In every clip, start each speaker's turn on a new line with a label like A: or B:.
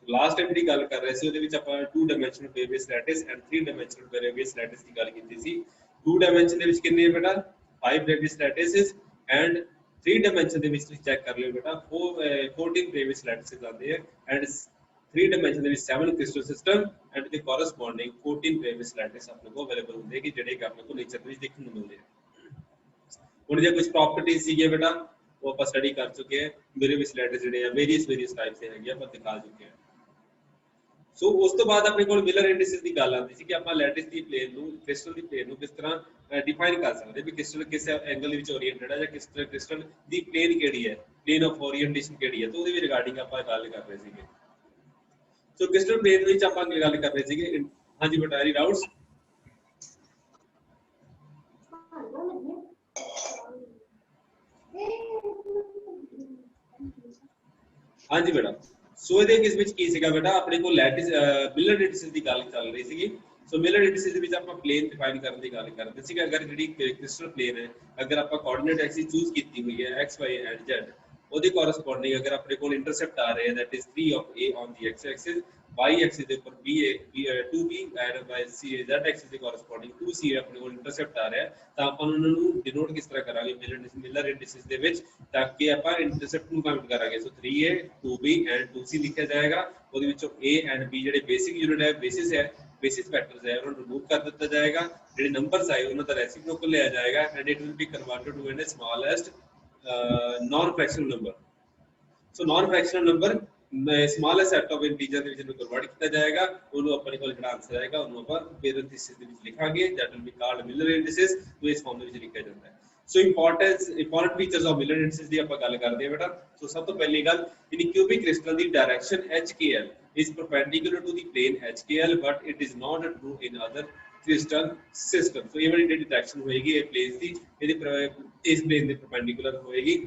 A: Last time ਜਿਹੜੀ ਗੱਲ ਕਰ ਰਹੇ ਸੀ ਉਹਦੇ ਵਿੱਚ ਆਪਾਂ 2 dimensional wave lattice and 3 dimensional wave lattice ਦੀ ਗੱਲ ਕੀਤੀ ਸੀ। 2 ਡਾਈਮੈਂਸ਼ਨ ਦੇ ਵਿੱਚ ਕਿੰਨੇ ਹੈ ਬੇਟਾ 5 ਵੇਵ ਲੈਟਿਸ ਐਂਡ 3 ਡਾਈਮੈਂਸ਼ਨ ਦੇ ਵਿੱਚ ਤੁਸੀਂ ਚੈੱਕ ਕਰ ਲਿਓ ਬੇਟਾ 14 ਵੇਵ ਲੈਟਿਸ ਆਉਂਦੇ ਹੈ ਐਂਡ 3 ਡਾਈਮੈਂਸ਼ਨ ਦੇ ਵਿੱਚ 7 ਕ੍ਰਿਸਟਲ ਸਿਸਟਮ ਐਂਡ ਦੇ ਕੋਰਸਪੋਂਡਿੰਗ 14 ਵੇਵ ਲੈਟਿਸ ਆਪਣੇ ਕੋਲ ਅਵੇਲੇਬਲ ਹੁੰਦੇ ਕਿ ਜਿਹੜੇ ਕਿ ਆਪਣੇ ਕੋਲ ਨੇਚਰ ਦੇ ਵਿੱਚ ਦੇਖਣ ਨੂੰ ਮਿਲਦੇ ਆ। ਹੁਣ ਜੇ ਕੁਝ ਪ੍ਰੋਪਰਟੀਜ਼ ਸੀਗੇ ਬੇਟਾ ਉਹ ਆਪਾਂ ਸਟੱਡੀ ਕਰ ਚੁੱਕੇ ਹਾਂ। ਵੇਵ ਲੈਟਿਸ ਜਿਹੜੇ ਆ ਵੇਰੀਅਸ ਟਾਈਪਸ ਦੇ ਹੈਗੇ ਆਪਾਂ ਦਿਖਾ ਚੁੱਕੇ ਹਾਂ। ਸੋ ਉਸ ਤੋਂ ਬਾਅਦ ਆਪਣੇ ਕੋਲ ਮਿਲਰ ਇੰਡੀਸਿਸ ਦੀ ਗੱਲ ਆਉਂਦੀ ਸੀ ਕਿ ਆਪਾਂ ਲੈਟਿਸ ਦੀ ਪਲੇਨ ਨੂੰ ਕ੍ਰਿਸਟਲ ਦੀ ਪਲੇਨ ਨੂੰ ਕਿਸ ਤਰ੍ਹਾਂ ਡਿਫਾਈਨ ਕਰ ਸਕਦੇ ਵੀ ਕ੍ਰਿਸਟਲ ਕਿਸ ਐਂਗਲ ਦੇ ਵਿੱਚ ਓਰੀਐਂਟਡ ਹੈ ਜਾਂ ਕਿਸ ਤਰ੍ਹਾਂ ਕ੍ਰਿਸਟਲ ਦੀ ਪਲੇਨ ਕਿਹੜੀ ਹੈ, ਪਲੇਨ ਆਫ ਓਰੀਐਂਟੇਸ਼ਨ ਕਿਹੜੀ ਹੈ। ਤਾਂ ਉਹਦੇ ਵੀ ਰਿਗਾਰਡਿੰਗ ਆਪਾਂ ਗੱਲ ਕਰ ਰਹੇ ਸੀਗੇ। ਸੋ ਕ੍ਰਿਸਟਲ ਪਲੇਨ ਵਿੱਚ ਆਪਾਂ ਗੱਲ ਕਰ ਰਹੇ ਸੀਗੇ। ਹਾਂਜੀ ਬੇਟਾ ਐਨੀ ਡਾਊਟਸ? ਹਾਂਜੀ ਬੇਟਾ ਸੋ ਇਹਦੇ ਕਿਸ ਵਿੱਚ ਕੀ ਸੀਗਾ ਬੇਟਾ ਆਪਣੇ ਕੋਲ ਲੈਟਿਸ ਮਿਲਰ ਇੰਡੀਸਿਸ ਦੀ ਗੱਲ ਚੱਲ ਰਹੀ ਸੀਗੀ। ਸੋ ਮਿਲਰ ਇੰਡੀਸਿਸ ਦੇ ਵਿੱਚ ਆਪਾਂ ਪਲੇਨ ਡਿਫਾਈਨ ਕਰਨ ਦੀ ਗੱਲ ਕਰਦੇ ਸੀ ਕਿ ਅਗਰ ਜਿਹੜੀ ਕ੍ਰਿਸਟਲ ਪਲੇਨ ਹੈ ਅਗਰ ਆਪਾਂ ਕੋਆਰਡੀਨੇਟ ਐਕਸਿਸ ਚੂਜ਼ ਕੀਤੀ ਹੋਈ ਹੈ x y and z ਉਹਦੇ ਕੋਰਸਪੋਂਡਿੰਗ ਅਗਰ ਆਪਣੇ ਕੋਲ ਇੰਟਰਸੈਪਟ ਆ ਰਹੇ ਹੈ that is 3 of a on the x axis y axis ਦੇ ਉੱਪਰ b2b and by c z axis ਦੇ ਕੋਰਸਪੋਂਡਿੰਗ 2c ਆਪਣੇ ਕੋਲ ਇੰਟਰਸੈਪਟ ਆ ਰਿਹਾ ਤਾਂ ਆਪਾਂ ਉਹਨਾਂ ਨੂੰ ਡਿਨੋਟ ਕਿਸ ਤਰ੍ਹਾਂ ਕਰਾਂਗੇ ਮਿਲਰ ਇੰਡੀਸਿਸ ਦੇ ਵਿੱਚ ਤਾਂ ਕਿ ਆਪਾਂ ਇੰਟਰਸੈਪਟ ਨੂੰ ਕਾਊਂਟ ਕਰਾਂਗੇ। ਸੋ 3a 2b and 2c ਲਿਖਿਆ ਜਾਏਗਾ। ਉਹਦੇ ਵਿੱਚੋਂ a and b ਜਿਹੜੇ ਬੇਸਿਕ ਯੂਨਿਟ ਹੈ बेसिस फैक्टर्स है उन्हें रिमूव कर दिया जाएगा। जो नंबर्स आए उन्हें द रेसिप्रोकल लिया जाएगा and it will be converted to an smallest non fractional number. So non fractional number smallest set of integer ਦੇ ਵਿੱਚ ਨੂੰ ਕਨਵਰਟ ਕੀਤਾ ਜਾਏਗਾ। ਉਹਨੂੰ ਆਪਣੇ ਕੋਲ ਜਿਹੜਾ ਆਨਸਰ ਆਏਗਾ ਉਹਨੂੰ ਆਪਾਂ ਪੈਰੇਂਥੀਸਿਸ ਦੇ ਵਿੱਚ ਲਿਖਾਂਗੇ that will be called Miller indices। तो ਇਸ ਫਾਰਮ ਦੇ ਵਿੱਚ ਲਿਖਿਆ ਜਾਂਦਾ ਹੈ। So important features of Miller indices ਦੀ ਆਪਾਂ ਗੱਲ ਕਰਦੇ ਹਾਂ ਬੇਟਾ। ਸੋ ਸਭ ਤੋਂ ਪਹਿਲੀ ਗੱਲ ਇਨ cubic crystal the direction HKL is perpendicular to the plane HKL but it is not true in other crystal system। so ਇਹ ਵਾਲੀ ਜਿਹੜੀ ਡਾਇਰੈਕਸ਼ਨ ਹੋਏਗੀ ਇਹ ਪਲੇਨ ਦੀ ਇਹਦੇ ਇਸ ਪਲੇਨ ਦੇ ਪਰਪੈਂਡੀਕੂਲਰ ਹੋਏਗੀ।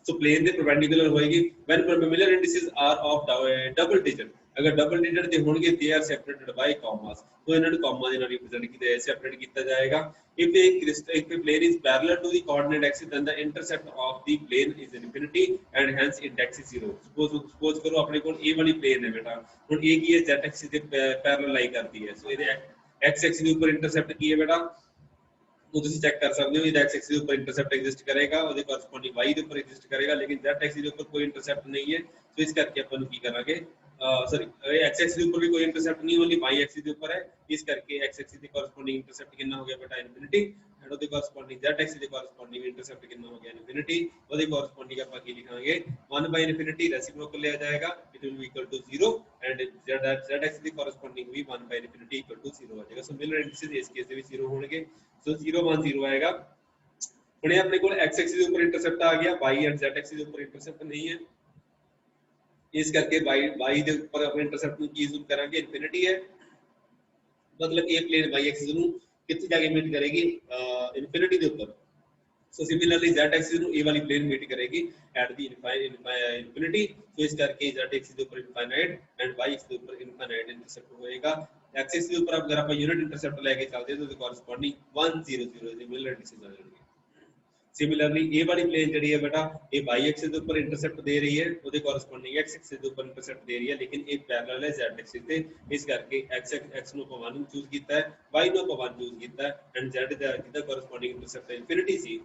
A: so plane ਦੇ perpendicular ਹੋਏਗੀ when milar indices are of double digit। अगर डबल डिजिट ਦੇ ਹੋਣਗੇ they are separated by commas। तो ਇਹਨਾਂ ਨੂੰ comma ਦੇ ਨਾਲ ਰਿਪਰੈਜ਼ੈਂਟ ਕੀਤਾ ਸੈਪਰੇਟ ਕੀਤਾ ਜਾਏਗਾ। if a plane is parallel to the coordinate axis then the intercept of the plane is infinity and hence index is 0। suppose ਕਰੋ ਆਪਣੇ ਕੋਲ ਇਹ ਵਾਲੀ plane ਹੈ ਬੇਟਾ। ਹੁਣ ਇਹ ਕੀ ਹੈ z axis ਦੇ ਪੈਰਲਲ ਲਾਈ ਕਰਦੀ ਹੈ। ਸੋ ਇਹਦੇ x axis ਦੇ ਉੱਪਰ ਇੰਟਰਸੈਪਟ ਕੀ ਹੈ ਬੇਟਾ वो तुम चेक कर सकते हो। ये x एक्सिस के ऊपर इंटरसेप्ट एग्जिस्ट करेगा और कोरस्पोंडिंग y के ऊपर एग्जिस्ट करेगा लेकिन z एक्सिस के ऊपर कोई इंटरसेप्ट नहीं है। तो इस करके अपन की करांगे सॉरी x एक्सिस के ऊपर भी कोई इंटरसेप्ट नहीं ओनली y एक्सिस के ऊपर है। इस करके x एक्सिस के कोरस्पोंडिंग इंटरसेप्ट कितना हो गया बेटा इन्फिनिटी एंड ਉਹਦੇ ਕੋਰਸਪੋਂਡਿੰग z एक्सिस के कोरस्पोंडिंग इंटरसेप्ट कितना हो गया इन्फिनिटी। ਉਹਦੇ कोरस्पोंडिंग ਆਪਾਂ ਕੀ ਲਿਖਾਂਗੇ 1 by infinity रेसिप्रोकल लिया जाएगा it will be equal to 0 and z axis के कोरस्पोंडिंग भी 1 by infinity equal to 0 आ जाएगा। सो मिलर इंडिसेस इस केस ਦੇ ਵਿੱਚ 0 ਹੋਣਗੇ। तो 0 1 0 आएगा। ਹੁਣ ਆਪਣੇ ਕੋਲ x एक्सिस ਦੇ ਉੱਪਰ ਇੰਟਰਸੈਪਟ ਆ ਗਿਆ y and z एक्सिस ਦੇ ਉੱਪਰ ਇੰਟਰਸੈਪਟ ਨਹੀਂ ਹੈ। ਇਸ ਕਰਕੇ y ਦੇ ਉੱਪਰ ਆਪਣੇ ਇੰਟਰਸੈਪਟ ਨੂੰ ਕੀ ਜ਼ੂਮ ਕਰਾਂਗੇ ਇਨਫਿਨਿਟੀ ਹੈ। मतलब ये प्लेन y एक्सिस ਨੂੰ ਕਿੱਥੇ ਜਾ ਕੇ ਮੀਟ ਕਰੇਗੀ ਇਨਫਿਨਿਟੀ ਦੇ ਉੱਪਰ। ਸੋ ਸਿਮਿਲਰਲੀ z एक्सिस ਨੂੰ ਇਹ ਵਾਲੀ ਪਲੇਨ ਮੀਟ ਕਰੇਗੀ ਐਟ ਦੀ ਇਨਫਿਨਿਟੀ। ਸੋ ਇਸ ਕਰਕੇ z एक्सिस ਦੇ ਉੱਪਰ ਇਨਫਾਈਨਾਈਟ ਐਂਡ y एक्सिस ਦੇ ਉੱਪਰ ਇਨਫਾਈਨਾਈਟ ਇੰਟਰਸੈਪਟ ਹੋਏਗਾ। एक्सिस के ऊपर अगर आप यूनिट इंटरसेप्ट लेके चलते हैं तो कोरस्पोंडिंग 1 0 0 ਦੇ ਮਿਲਰ ਇੰਡੀਸਿਸ ਆ ਜਾਣਗੇ। सिमिलरली ये वाली प्लेन ਜਿਹੜੀ ਹੈ ਬੇਟਾ ਇਹ y एक्सिस ਦੇ ਉੱਪਰ ਇੰਟਰਸੈਪਟ ਦੇ ਰਹੀ ਹੈ ਉਹਦੇ ਕੋਰਸਪੋਂਡਿੰਗ x एक्सिस ਦੇ ਉੱਪਰ ਇੰਟਰਸੈਪਟ ਦੇ ਰਹੀ ਹੈ ਲੇਕਿਨ ਇਹ ਪੈਰਲਲ ਹੈ z एक्सिस ਤੇ। ਇਸ ਕਰਕੇ x ਨੂੰ ਆਪਾਂ 1 ਚੂਜ਼ ਕੀਤਾ ਹੈ y ਨੂੰ ਆਪਾਂ 1 ਚੂਜ਼ ਕੀਤਾ ਹੈ ਐਂਡ z ਦਾ ਜਿਹਦਾ ਕੋਰਸਪੋਂਡਿੰਗ ਇੰਟਰਸੈਪਟ ਇਨਫਿਨਿਟੀ ਸੀ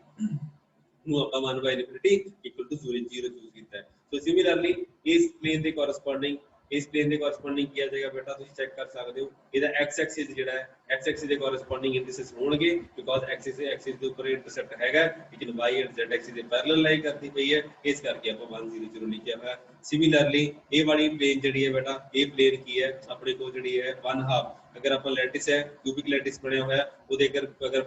A: ਨੂੰ ਆਪਾਂ 1 by infinity equal to 0 choose ਕੀਤਾ ਹੈ। ਸੋ ਸਿਮਿਲਰਲੀ ਇਸ ਪਲੇਨ ਦੇ ਕੋਰਸਪੋਂਡਿੰਗ इस प्लेन के कोरस्पोंडिंग किया जाएगा बेटा तुम चेक कर सकते हो ਇਹਦਾ x एक्सिस ਜਿਹੜਾ ਹੈ x एक्सिस ਦੇ ਕੋਰਸਪੋਂਡਿੰਗ ਇੰਡੀਸਿਸ ਹੋਣਗੇ ਬਿਕੋਜ਼ x एक्सिस ਦੇ ਉੱਪਰ ਇੰਟਰਸੈਪਟ ਹੈਗਾ ਲੇਕਿਨ y and z एक्सिस ਦੇ ਪੈਰਲਲ ਲਾਈ ਕਰਦੀ ਪਈ ਹੈ। ਇਸ ਕਰਕੇ ਆਪਾਂ 1 0 0 ਲਿਖਿਆ ਹੋਇਆ। ਸਿਮਿਲਰਲੀ ਇਹ ਵਾਲੀ ਪਲੇਨ ਜਿਹੜੀ ਹੈ ਬੇਟਾ ਇਹ ਪਲੇਨ ਕੀ ਹੈ ਆਪਣੇ ਕੋਲ ਜਿਹੜੀ ਹੈ 1/2 अगर आप लैटिस है क्यूबिक लैटिस बने हुआ है ਉਹਦੇ अगर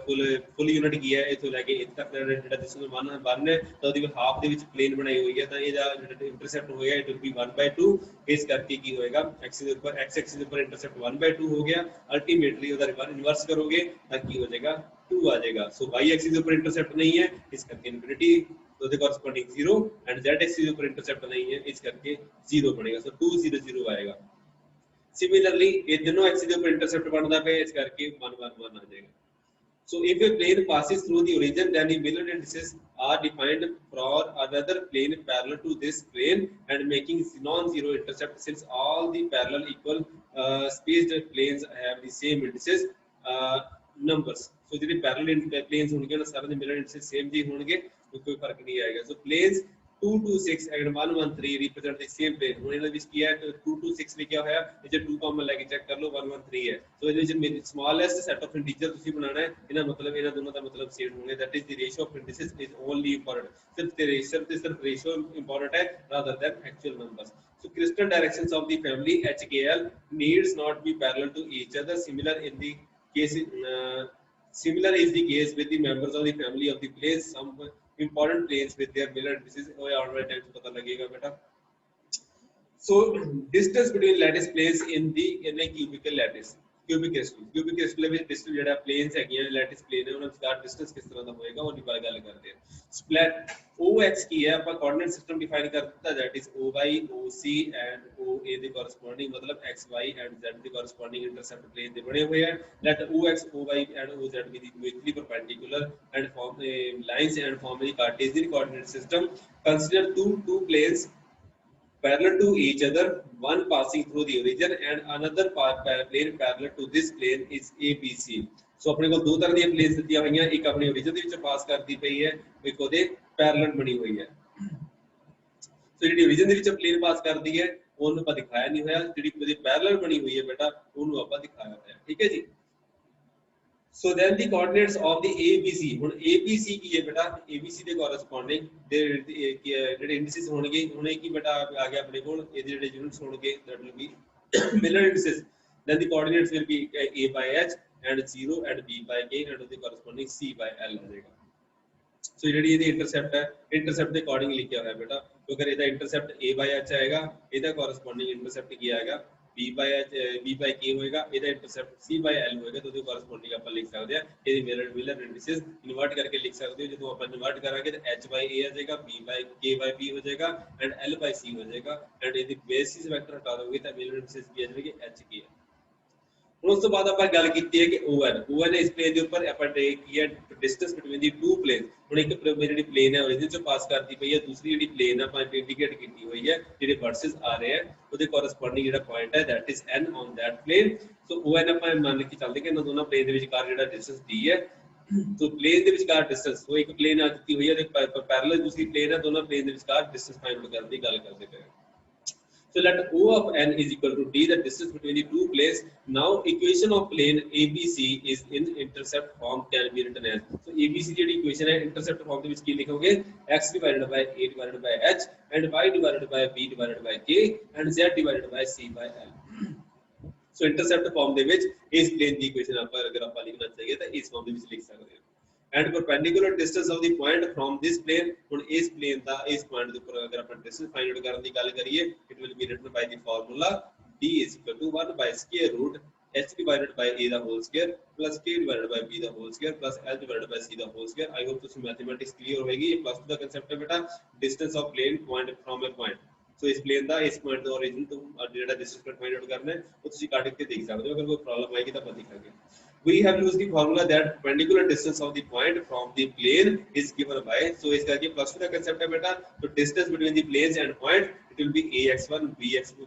A: फुल यूनिट की है इथों लेके ਇੱਥੇ ਤੱਕ ਜਿਹੜਾ ਜਿਸਨੂੰ 1 ਹੈ ਤਾਂ ਉਹਦੀ ਹਾਫ ਦੇ ਵਿੱਚ ਪਲੇਨ ਬਣਾਈ ਹੋਈ ਹੈ ਤਾਂ ਇਹਦਾ ਜਿਹੜਾ ਇੰਟਰਸੈਪਟ ਹੋਏਗਾ ਇਟ ਵਿਲ ਬੀ 1/2। ਇਸ ਕਰਕੇ ਕੀ ਹੋਏਗਾ x ਦੇ ਉੱਪਰ x एक्सिस ਦੇ ਉੱਪਰ ਇੰਟਰਸੈਪਟ 1/2 ਹੋ ਗਿਆ। ਅਲਟੀਮੇਟਲੀ ਉਹਦਾ ਇਨਵਰਸ ਕਰੋਗੇ ਤਾਂ ਕੀ ਹੋ ਜਾਏਗਾ 2 ਆ ਜਾਏਗਾ। ਸੋ y एक्सिस ਦੇ ਉੱਪਰ ਇੰਟਰਸੈਪਟ ਨਹੀਂ ਹੈ ਇਸ ਕਰਕੇ ਇਨਫਿਨਿਟੀ ਉਹਦੇ ਕੋਰਸਪੋਂਡਿੰਗ 0 ਐਂਡ z एक्सिस ਦੇ ਉੱਪਰ ਇੰਟਰਸੈਪਟ ਨਹੀਂ ਹੈ ਇਸ ਕਰਕੇ 0 ਬਣੇਗਾ। ਸੋ 2 0 0 ਆਏਗਾ। सिमिलरली ये दोनों एक्सिस के ऊपर इंटरसेप्ट बनता है इस करके 1 1 1 आ जाएगा। So if a plane passes through the origin, then the Miller indices are defined for another plane parallel to this plane and making non-zero intercept, since all the parallel equal spaced planes have the same indices numbers. So the parallel planes होंगे ना सारे Miller indices same जी होंगे, तो कोई फर्क नहीं आएगा. So planes 226 and 113 represent the same plane. उन्होंने भी किया है 226 लिखा होया, ये 2 कॉमन लेके चेक कर लो 113 है. तो ये जो smallest set of integer ਤੁਸੀਂ बनाना है, इना मतलब इना दोनों का मतलब सेम होंगे. That is the ratio of indices is only important. सिर्फ ratio important है rather than actual numbers. So crystal directions of the family HKL needs not be parallel to each other. Similar is the case with the members of the family of the planes. Some important planes with their Miller indices. Oh, alright, time पता लगेगा बेटा. So distance between lattice planes in a cubical lattice. Cubic crystal ਵਿੱਚ distance ਜਿਹੜਾ planes ਹੈਗੀਆਂ lattice plane ਹੈ ਉਹਨਾਂ ਦਾ distance ਕਿਸ ਤਰ੍ਹਾਂ ਦਾ ਹੋਏਗਾ ਉਹ ਦੀ ਬਾਰੇ ਗੱਲ ਕਰਦੇ ਹਾਂ. Split OX ਕੀ ਹੈ ਆਪਾਂ coordinate system define ਕਰ ਦਿੱਤਾ, that is OY, OC and OA ਦੇ corresponding ਮਤਲਬ XY and Z ਦੇ corresponding intercept plane ਦੇ ਬਣੇ ਹੋਏ ਹੈ. Let OX, OY and OZ be the mutually perpendicular and form lines and form the Cartesian coordinate system. Consider two planes parallel to each other, one passing through the origin and another plane parallel to this plane is ABC. So अपने को दो तरह दी planes दिया हुई हैं, एक अपने origin ਦੇ ਵਿੱਚ ਪਾਸ ਕਰਦੀ ਪਈ ਹੈ, ਇੱਕ ਉਹਦੇ ਪੈਰਲਲ ਬਣੀ ਹੋਈ ਹੈ. ਸੋ ਜਿਹੜੀ ओरिजिन ਦੇ ਵਿੱਚ ਪਲੇਨ ਪਾਸ ਕਰਦੀ ਹੈ ਉਹਨੂੰ ਆਪਾਂ ਦਿਖਾਇਆ ਨਹੀਂ ਹੋਇਆ, ਜਿਹੜੀ ਉਹਦੀ ਪੈਰਲਲ ਬਣੀ ਹੋਈ ਹੈ ਬੇਟਾ ਉਹਨੂੰ ਆਪਾਂ ਦਿਖਾਇਆ ਹੋਇਆ. ਠੀਕ ਹੈ ਜੀ. So then the coordinates of the ABC, ਹੁਣ ABC ਕੀ ਹੈ ਬੇਟਾ, ABC ਦੇ corresponding ਦੇ ਜਿਹੜੇ indices ਹੋਣਗੇ, ਹੁਣ ਇਹ ਕੀ ਬੇਟਾ ਆ ਗਿਆ ਆਪਣੇ ਕੋਲ, ਇਹਦੇ ਜਿਹੜੇ units ਹੋਣਗੇ that will be Miller indices. Then the coordinates will be A by H and 0 and B by K and the corresponding C by L ਹੋ ਜਾਏਗਾ. So ਜਿਹੜੀ ਇਹਦੀ intercept ਹੈ, intercept ਦੇ according ਲਿਖਿਆ ਹੋਇਆ ਬੇਟਾ, तो अगर ਇਹਦਾ intercept A by H ਆਏਗਾ, ਇਹਦਾ corresponding intercept ਕੀ ਆਏਗਾ B by K होएगा, ਇਹਦਾ इंटरसेप्ट C by L ਹੋਏਗਾ, तो ਉਹਦੇ corresponding ਆਪਾਂ ਲਿਖ ਸਕਦੇ ਹਾਂ ਇਹਦੀ Miller indices ਇਨਵਰਟ ਕਰਕੇ ਲਿਖ ਸਕਦੇ ਹੋ. ਜਦੋਂ ਆਪਾਂ ਇਨਵਰਟ ਕਰਾਂਗੇ ਤਾਂ H by A ਆ ਜਾਏਗਾ, B by K by B ਹੋ ਜਾਏਗਾ and L by C ਹੋ ਜਾਏਗਾ and ਇਹਦੀ ਬੇਸਿਸ ਵੈਕਟਰ ਹਟਾ ਦੋਗੇ ਤਾਂ Miller indices ਕੀ ਆ ਜਾਣਗੇ H K. ਉਸ ਤੋਂ ਬਾਅਦ ਆਪਾਂ ਗੱਲ ਕੀਤੀ ਹੈ ਕਿ ON ਇਸ ਪਲੇਨ ਦੇ ਉੱਪਰ ਆਪਾਂ ਕੀ ਹੈ distance between the to plain. ਹੁਣ ਇੱਕ ਜਿਹੜੀ ਪਲੇਨ ਹੈ origin ਚੋਂ ਪਾਸ ਕਰਦੀ ਪਈ ਹੈ, ਦੂਸਰੀ ਜਿਹੜੀ ਪਲੇਨ ਆਪਾਂ ਇੰਡੀਕੇਟ ਕੀਤੀ ਹੋਈ ਹੈ ਜਿਹੜੇ ਵਰਸਸ ਆ ਰਹੇ ਆ ਉਹਦੇ ਕੋਰਸਪੋਂਡਿੰਗ ਜਿਹੜਾ ਪੁਆਇੰਟ ਹੈ that is n on that plane. So ON ਆਪਾਂ ਮੰਨ ਕੇ ਚੱਲਦੇ ਕਿ ਇਹਨਾਂ ਦੋਨਾਂ ਪਲੇਨ ਦੇ ਵਿਚਕਾਰ ਜਿਹੜਾ ਡਿਸਟੈਂਸ d ਹੈ, तो प्लेन ਦੇ ਵਿਚਕਾਰ ਡਿਸਟੈਂਸ ਉਹ ਇੱਕ ਪਲੇਨ ਆ ਦਿੱਤੀ ਹੋਈ ਹੈ ਤੇ ਪੈਰਲਲ ਦੂਸਰੀ ਪਲੇਨ ਹੈ, ਦੋਨਾਂ ਪਲੇਨ ਦੇ ਵਿਚਕਾਰ ਡਿਸਟੈਂਸ ਫਾਈਂਡ ਕਰਨ ਦੀ ਗੱਲ ਕਰਦੇ ਪਏ. So let O of n is equal to d, the distance between the two planes. Now equation of plane ABC is in intercept form can be written as. So ABC ਜਿਹੜੀ equation ਹੈ intercept form ਦੇ ਵਿੱਚ ਕੀ ਲਿਖੋਗੇ, x divided by a divided by h and y divided by b divided by k and z divided by c by l. So intercept form ਦੇ ਵਿੱਚ ਇਸ plane ਦੀ equation ਆਪਾਂ ਅਗਰ ਆਪਾਂ ਲਿਖਣਾ ਚਾਹੀਏ ਤਾਂ ਇਸ form ਦੇ ਵਿੱਚ ਲਿਖ ਸਕਦੇ ਹਾਂ. And perpendicular distance of the point from this plane, ਹੁਣ ਇਸ plane ਦਾ ਇਸ point ਦੇ ਉੱਪਰ ਅਗਰ ਆਪਾਂ distance find out ਕਰਨ ਦੀ ਗੱਲ ਕਰੀਏ, it will be written by the formula d is equal to 1 by square root h divided by a the whole square plus k divided by b the whole square plus l divided by c the whole square. I hope ਤੁਸੀਂ mathematics clear ਹੋਵੇਗੀ. ਇਹ plus 2 ਦਾ concept ਹੈ ਬੇਟਾ, distance of plane point from a point. So ਇਸ plane ਦਾ ਇਸ point ਤੋਂ origin ਤੋਂ ਜਿਹੜਾ distance find out ਕਰਨਾ ਹੈ ਉਹ ਤੁਸੀਂ ਕੱਢ ਕੇ ਦੇਖ ਸਕਦੇ ਹੋ. ਅਗਰ ਕੋਈ problem ਆਏਗੀ ਤਾਂ ਆਪਾਂ ਦਿਖਾਂਗੇ. We have used the formula that perpendicular distance of the point from the plane is given by, so is करके plus 2 का concept है बेटा, तो distance between the planes and point it will be ax1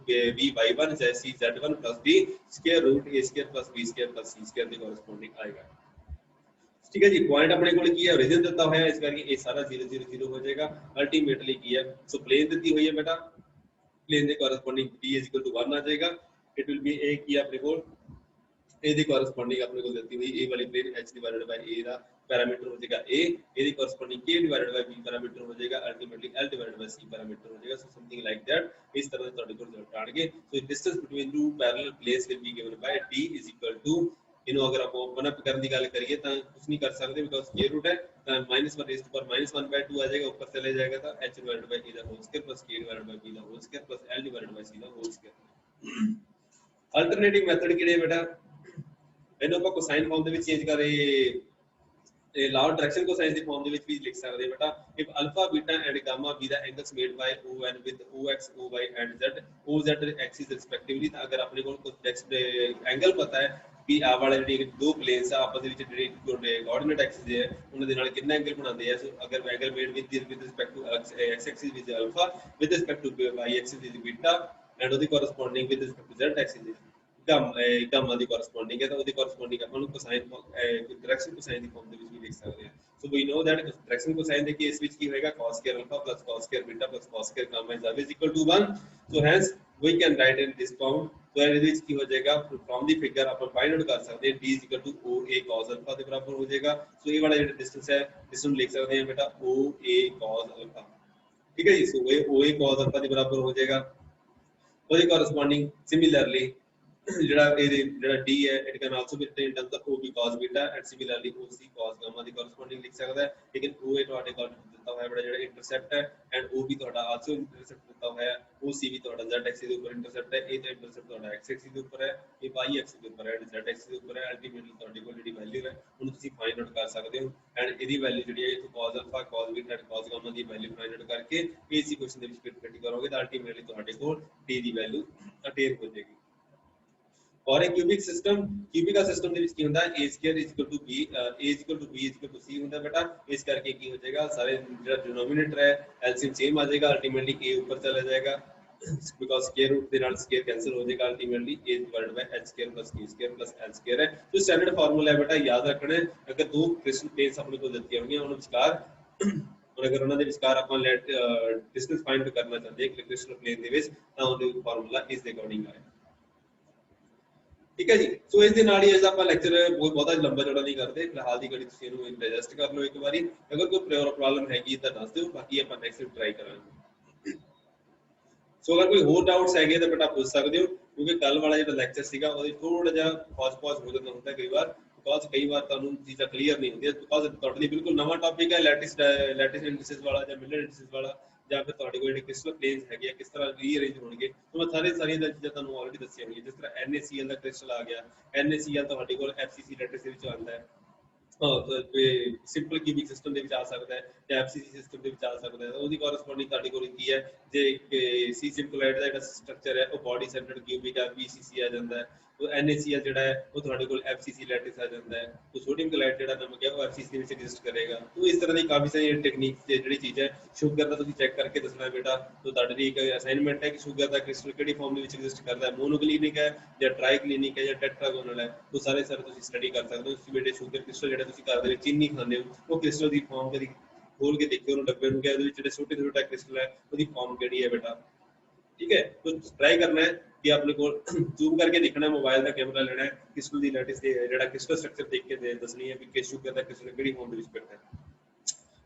A: by1 cz1 plus b square root a square plus b square plus c square के corresponding आएगा. ठीक है जी. Point अपने को की है origin ਦਿੱਤਾ ਹੋਇਆ, ਇਸ ਕਰਕੇ ਇਹ ਸਾਰਾ 0 0 0 ਹੋ ਜਾਏਗਾ. अल्टीमेटली की है, so plane ਦਿੱਤੀ ਹੋਈ ਹੈ बेटा, plane ਦੇ corresponding d is equal to 1 आ जाएगा. it will be a की अपने को ਇਹਦੀ ਕੋਰਸਪੋਂਡਿੰਗ ਆਪਣੇ ਕੋਲ ਦਿੱਤੀ ਹੋਈ a ਵਾਲੀ plane h divided by a ਦਾ ਪੈਰਾਮੀਟਰ ਹੋ ਜਾਏਗਾ a, ਇਹਦੀ corresponding k divided by b parameter ਹੋ ਜਾਏਗਾ, ultimately l divided by c parameter ਹੋ ਜਾਏਗਾ. So something like that. ਇਸ ਤਰ੍ਹਾਂ ਦੇ ਤੁਹਾਡੇ ਕੋਲ ਰਿਜ਼ਲਟ ਆਣਗੇ. So distance between two parallel planes will be given by d is equal to, ਇਹਨੂੰ ਅਗਰ ਆਪਾਂ ਓਪਨ ਅਪ ਕਰਨ ਦੀ ਗੱਲ ਕਰੀਏ ਤਾਂ ਕੁਝ ਨਹੀਂ ਕਰ ਸਕਦੇ ਬਿਕਾਜ਼ ਸਕੁਅਰ ਰੂਟ ਹੈ, ਤਾਂ -1 रेज़ टू पावर -1/2 आ जाएगा, ऊपर चले जाएगा तो h divided by a the whole square plus k divided by b the whole square plus l divided by c the whole square. Alternative method किहड़े बेटा, ਇਹਨੂੰ ਆਪਾਂ ਕੋਸਾइन ਫਾਰਮ ਦੇ ਵਿੱਚ ਚੇਂਜ ਕਰ ਰਹੇ, ਇਹ ਲਾਅ ਡਾਇਰੈਕਸ਼ਨ ਕੋਸਾइन ਦੀ ਫਾਰਮ ਦੇ ਵਿੱਚ ਵੀ ਲਿਖ ਸਕਦੇ ਬੇਟਾ. If alpha beta and gamma be ਦਾ angles made by ON with OX OY and Z OZ axis respectively, ਤਾਂ ਅਗਰ ਆਪਣੇ ਕੋਲ ਕੁਝ ਐਂਗਲ ਪਤਾ ਹੈ भी आ वाले ਜਿਹੜੇ ਦੋ ਪਲੇਨਸ ਆ ਆਪਸ ਦੇ ਵਿੱਚ ਜਿਹੜੇ ਕੋਆਰਡੀਨੇਟ ਐਕਸਿਸ ਹੈ ਉਹਨਾਂ ਦੇ ਨਾਲ ਕਿੰਨਾ ਐਂਗਲ ਬਣਾਉਂਦੇ ਆ ਸੋ ਅਗਰ angle made with respect to x axis with alpha with respect to y axis with beta and ਉਹਦੀ corresponding with respect to z axis gamma ਦੀ ਕੋਰਸਪੋਂਡਿੰਗ ਹੈ ਤਾਂ ਉਹਦੀ ਕੋਰਸਪੋਂਡਿੰਗ ਆਪਾਂ ਨੂੰ ਕੋਸਾਈਨ ਡਾਇਰੈਕਸ਼ਨ ਕੋਸਾਈਨ ਦੀ ਫਾਰਮ ਦੇ ਵਿੱਚ ਵੀ ਲਿਖ ਸਕਦੇ ਹਾਂ so we know that direction cosine ਦੇ ਕੇਸ ਵਿੱਚ ਕੀ ਹੋਏਗਾ cos square alpha plus cos square beta plus cos square gamma is always equal to 1 so hence we can write in this form so ਇਹਦੇ ਵਿੱਚ ਕੀ ਹੋ ਜਾਏਗਾ from the figure ਆਪਾਂ find out कर सकते हैं d is equal to oa cos alpha ਦੇ ਬਰਾਬਰ ਹੋ ਜਾਏਗਾ so ਇਹ ਵਾਲਾ ਜਿਹੜਾ ਡਿਸਟੈਂਸ ਹੈ ਇਸ ਨੂੰ ਲਿਖ ਸਕਦੇ ਹਾਂ ਬੇਟਾ oa cos alpha ਠੀਕ ਹੈ ਜੀ so ਇਹ oa cos alpha ਦੇ ਬਰਾਬਰ ਹੋ ਜਾਏਗਾ ਉਹਦੇ ਕੋਰਸਪੋਂਡਿੰਗ ਸਿਮਿਲਰਲੀ ਜਿਹੜਾ d ਹੈ it can also be written in terms of ob cos beta and similarly oc cos gamma the corresponding ਲਿਖ ਸਕਦਾ ਹੈ ਲੇਕਿਨ oa ਤੁਹਾਡੇ ਕੋਲ ਦਿੱਤਾ ਹੋਇਆ ਬੜਾ ਜਿਹੜਾ ਇੰਟਰਸੈਪਟ ਹੈ and ob ਤੁਹਾਡਾ also ਇੰਟਰਸੈਪਟ ਦਿੱਤਾ ਹੋਇਆ ਹੈ oc ਵੀ ਤੁਹਾਡਾ z ਐਕਸਿਸ ਦੇ ਉੱਪਰ ਇੰਟਰਸੈਪਟ ਹੈ ਇਹ ਤਾਂ ਇੰਟਰਸੈਪਟ ਤੁਹਾਡਾ x ਐਕਸਿਸ ਦੇ ਉੱਪਰ ਹੈ ਇਹ y ਐਕਸਿਸ ਦੇ ਉੱਪਰ ਹੈ and z ਐਕਸਿਸ ਦੇ ਉੱਪਰ ਹੈ ਅਲਟੀਮੇਟਲੀ ਤੁਹਾਡੇ ਕੋਲ ਜਿਹੜੀ ਵੈਲਿਊ ਹੈ ਉਹਨੂੰ ਤੁਸੀਂ ਫਾਈਂਡ ਆਊਟ ਕਰ ਸਕਦੇ ਹੋ and ਇਹਦੀ ਵੈਲਿਊ ਜਿਹੜੀ ਹੈ ਇਥੋਂ cos alpha cos beta and cos gamma the value find out ਕਰਕੇ ਇਸ ਇਕੁਏਸ਼ਨ ਦੇ ਵਿੱਚ ਫਿਟ ਕਰੋਗੇ ਤਾਂ ਅਲਟੀਮੇਟਲੀ ਤੁਹਾਡੇ ਕੋਲ d ਦੀ ਵੈਲਿਊ ਅਟੇਨ ਹੋ ਜਾਏਗੀ और एक क्यूबिक सिस्टम क्यूबिक सिस्टम ਦੇ ਵਿੱਚ ਕੀ ਹੁੰਦਾ a square is equal to b a is equal to b is equal to c ਹੁੰਦਾ ਬੇਟਾ ਇਸ ਕਰਕੇ ਕੀ ਹੋ ਜਾਏਗਾ ਸਾਰੇ ਜਿਹੜਾ ਡਿਨੋਮੀਨੇਟਰ ਹੈ ਐਲਸੀਐਮ ਸੇਮ ਆ ਜਾਏਗਾ ਅਲਟੀਮੇਟਲੀ a ਉੱਪਰ ਚਲਾ ਜਾਏਗਾ ਬਿਕੋਜ਼ ਸਕੁਅਰ ਰੂਟ ਦੇ ਨਾਲ ਸਕੁਅਰ ਕੈਨਸਲ ਹੋ ਜਾਏਗਾ ultimately a divided by h square plus b square plus l square ਹੈ तो स्टैंडर्ड फार्मूला है बेटा याद रखना है अगर दो क्रिस्टल प्लेन्स अपने को ਦਿੱਤੀਆਂ ਹੋਣਗੀਆਂ ਉਹਨਾਂ ਵਿਚਕਾਰ और अगर ਉਹਨਾਂ ਦੇ ਵਿਚਕਾਰ ਆਪਾਂ ਡਿਸਟੈਂਸ ਫਾਈਂਡ ਕਰਨਾ ਚਾਹੁੰਦੇ ਹਾਂ ਕ੍ਰਿਸਟਲ ਪਲੇਨ ਦੇ ਵਿੱਚ ਤਾਂ ਉਹਦੇ ਫਾਰਮੂਲਾ ਇਸ ਦੇ ਅਕੋਰਡਿੰਗ ਆਏਗਾ ठीक है जी सो इस दे नाल ही ਆਪਾਂ ਲੈਕਚਰ ਬਹੁਤਾ ਲੰਬਾ ਚੌੜਾ ਨਹੀਂ ਕਰਦੇ ਫਿਲਹਾਲ ਦੀ ਘੜੀ ਤੁਸੀਂ ਇਹਨੂੰ ਡਾਈਜੈਸਟ ਕਰ ਲਓ ਇੱਕ ਵਾਰੀ ਅਗਰ ਕੋਈ ਪ੍ਰੋਬਲਮ ਹੈਗੀ ਤਾਂ ਦੱਸ ਦਿਓ ਬਾਕੀ ਆਪਾਂ ਨੈਕਸਟ ਟਰਾਈ ਕਰਾਂਗੇ ਸੋ ਅਗਰ ਕੋਈ ਹੋਰ ਡਾਊਟਸ ਹੈਗੇ ਤਾਂ ਬੇਟਾ ਪੁੱਛ ਸਕਦੇ ਹੋ ਕਿਉਂਕਿ ਕੱਲ ਵਾਲਾ ਜਿਹੜਾ ਲੈਕਚਰ ਸੀਗਾ ਉਹਦੇ ਥੋੜਾ ਜਿਹਾ ਪੌਜ਼ ਹੋ ਜਾਂਦਾ ਹੁੰਦਾ ਕਈ ਵਾਰ ਬਿਕਾਜ਼ ਕਈ ਵਾਰ ਤੁਹਾਨੂੰ ਚੀਜ਼ਾਂ ਕਲੀਅਰ ਨਹੀਂ ਹੁੰਦੀਆਂ ਬਿਕਾਜ਼ ਤੁਹਾਡੇ ਲਈ ਬਿਲਕੁਲ ਨਵਾਂ ਟੌਪਿਕ ਹੈ ਲੈਟਿਸ ਇੰਡਿਸਿਸ ਵਾਲਾ ਜਾਂ ਮਿਲਰ ਇੰਡਿਸਿਸ ਵਾਲਾ ਜਾਂ ਫਿਰ ਤੁਹਾਡੇ ਕੋਲ ਜਿਹੜੇ ਕ੍ਰਿਸਟਲ ਪਲੇਨਸ ਹੈਗੇ ਆ ਕਿਸ ਤਰ੍ਹਾਂ ਰੀਅਰੇਂਜ ਹੋਣਗੇ ਤਾਂ ਮੈਂ ਸਾਰੀਆਂ ਚੀਜ਼ਾਂ ਤੁਹਾਨੂੰ ਆਲਰੇਡੀ ਦੱਸੀਆਂ ਹੋਈਆਂ ਜਿਸ ਤਰ੍ਹਾਂ NaCl ਦਾ ਕ੍ਰਿਸਟਲ ਆ ਗਿਆ NaCl ਤੁਹਾਡੇ ਕੋਲ FCC ਲੈਟਿਸ ਦੇ ਵਿੱਚ ਆਉਂਦਾ ਹੈ ਸਿੰਪਲ ਕਿਊਬਿਕ ਸਿਸਟਮ ਦੇ ਵਿੱਚ ਆ ਸਕਦਾ ਹੈ ਜਾਂ FCC ਸਿਸਟਮ ਦੇ ਵਿੱਚ ਆ ਸਕਦਾ ਹੈ ਉਹਦੀ ਕੋਰਸਪੋਂਡਿੰਗ ਤੁਹਾਡੇ ਕੋਲ ਕੀ ਹੈ ਜੇ ਸੀ ਸਿੰਪਲਾਈਡ ਦਾ ਜਿਹੜਾ ਸਟਰਕਚਰ ਹੈ ਉਹ ਬਾਡੀ ਸੈਂਟਰਡ ਕਿਊਬਿਕ ਆ PCC ਆ ਜਾਂਦਾ ਹੈ तो NaCl ਜਿਹੜਾ ਹੈ ਉਹ ਤੁਹਾਡੇ ਕੋਲ FCC ਲੈਟਿਸ ਆ ਜਾਂਦਾ ਹੈ तो ਸੋਡੀਅਮ ਕਲਾਈਡ ਜਿਹੜਾ ਨਮਕ ਹੈ ਉਹ FCC ਦੇ ਵਿੱਚ ਐਗਜ਼ਿਸਟ ਕਰੇਗਾ तो ਇਸ ਤਰ੍ਹਾਂ ਦੀ ਕਾਫੀ ਸਾਰੀ ਟੈਕਨੀਕ ਤੇ ਜਿਹੜੀ ਚੀਜ਼ ਹੈ ਸ਼ੂਗਰ ਦਾ ਤੁਸੀਂ ਚੈੱਕ ਕਰਕੇ ਦੱਸਣਾ ਬੇਟਾ तो ਤੁਹਾਡੇ ਲਈ ਇੱਕ ਅਸਾਈਨਮੈਂਟ ਹੈ ਕਿ ਸ਼ੂਗਰ ਦਾ ਕ੍ਰਿਸਟਲ ਕਿਹੜੀ ਫਾਰਮ ਦੇ ਵਿੱਚ ਐਗਜ਼ਿਸਟ ਕਰਦਾ ਹੈ ਮੋਨੋਕਲੀਨਿਕ ਹੈ ਜਾਂ ਟ੍ਰਾਈਕਲੀਨਿਕ ਹੈ ਜਾਂ ਟੈਟਰਾਗੋਨਲ ਹੈ तो ਸਾਰੇ ਤੁਸੀਂ ਸਟੱਡੀ ਕਰ ਸਕਦੇ ਹੋ ਤੁਸੀਂ ਬੇਟੇ ਸ਼ੂਗਰ ਕ੍ਰਿਸਟਲ ਜਿਹੜਾ ਤੁਸੀਂ ਘਰ ਦੇ ਵਿੱਚ ਚੀਨੀ ਖਾਂਦੇ ਹੋ ਉਹ ਕ੍ਰਿਸਟਲ ਦੀ ਫਾਰਮ ਕਦੀ ਖੋਲ ਕੇ ਦੇਖਿਓ ਉਹਨੂੰ ਡੱਬੇ ਨੂੰ ਕਿ ਉਹਦੇ ਵਿੱਚ ਜਿਹੜੇ ਛੋਟੇ ਕ੍ਰਿਸਟਲ ਹੈ ਉਹਦੀ ਫਾਰਮ ਕਿਹੜੀ ਹੈ ਬੇਟਾ ठीक है तो ट्राई करना है कि आपने को जूम करके देखना है मोबाइल का कैमरा लेना है क्रिस्टल दी लैटिस दे जेड़ा क्रिस्टल स्ट्रक्चर देख के दसनी है कि किस शुगर दा क्रिस्टल केड़ी फॉर्म दे विच बैठा है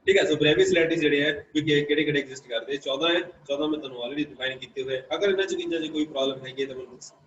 A: ठीक है सो ब्रेविस लैटिस जेडे है कि केड़े-केड़े एग्जिस्ट करदे 14 है 14 में तन्नू ऑलरेडी डिफाइन कीते हुए अगर इना च कोई प्रॉब्लम है तो